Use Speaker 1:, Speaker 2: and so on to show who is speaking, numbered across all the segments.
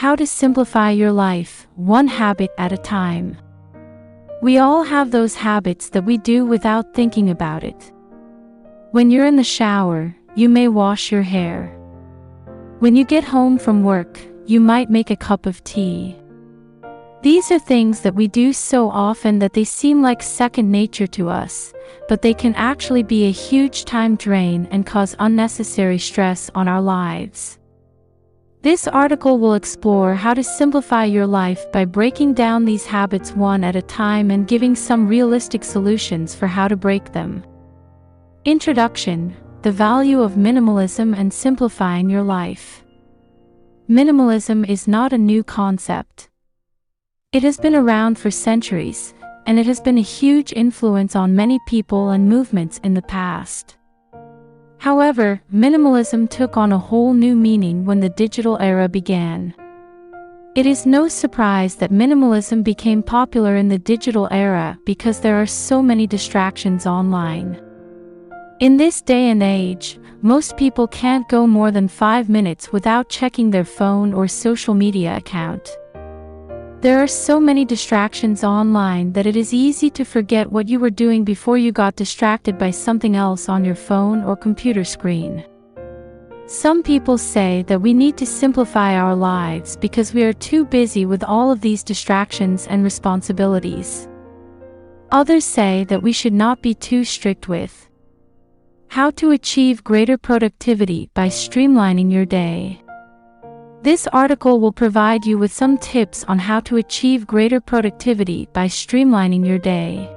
Speaker 1: How to simplify your life, one habit at a time. We all have those habits that we do without thinking about it. When you're in the shower, you may wash your hair. When you get home from work, you might make a cup of tea. These are things that we do so often that they seem like second nature to us, but they can actually be a huge time drain and cause unnecessary stress on our lives. This article will explore how to simplify your life by breaking down these habits one at a time and giving some realistic solutions for how to break them. Introduction: the value of minimalism and simplifying your life. Minimalism is not a new concept. It has been around for centuries, and it has been a huge influence on many people and movements in the past. However, minimalism took on a whole new meaning when the digital era began. It is no surprise that minimalism became popular in the digital era because there are so many distractions online. In this day and age, most people can't go more than 5 minutes without checking their phone or social media account. There are so many distractions online that it is easy to forget what you were doing before you got distracted by something else on your phone or computer screen. Some people say that we need to simplify our lives because we are too busy with all of these distractions and responsibilities. Others say that we should not be too strict with how to achieve greater productivity by streamlining your day. This article will provide you with some tips on how to achieve greater productivity by streamlining your day.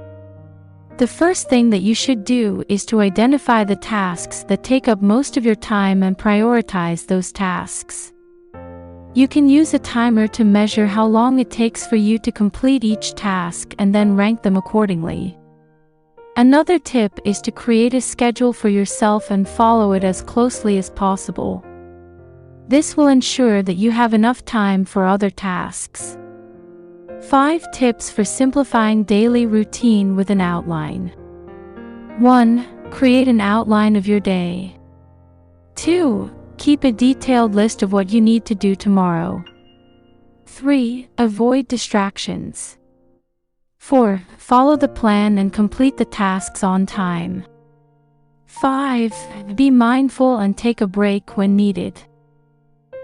Speaker 1: The first thing that you should do is to identify the tasks that take up most of your time and prioritize those tasks. You can use a timer to measure how long it takes for you to complete each task and then rank them accordingly. Another tip is to create a schedule for yourself and follow it as closely as possible. This will ensure that you have enough time for other tasks. 5 tips for simplifying daily routine with an outline. 1. Create an outline of your day. 2. Keep a detailed list of what you need to do tomorrow. 3. Avoid distractions. 4. Follow the plan and complete the tasks on time. 5. Be mindful and take a break when needed.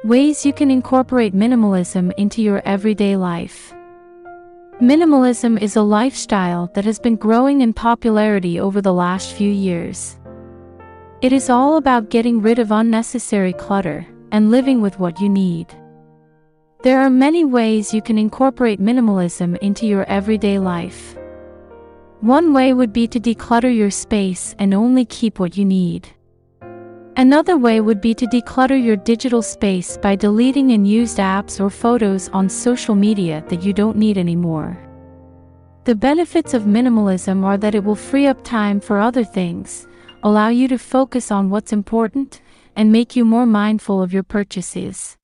Speaker 1: Ways you can incorporate minimalism into your everyday life. Minimalism is a lifestyle that has been growing in popularity over the last few years. It is all about getting rid of unnecessary clutter and living with what you need. There are many ways you can incorporate minimalism into your everyday life. One way would be to declutter your space and only keep what you need. Another way would be to declutter your digital space by deleting unused apps or photos on social media that you don't need anymore. The benefits of minimalism are that it will free up time for other things, allow you to focus on what's important, and make you more mindful of your purchases.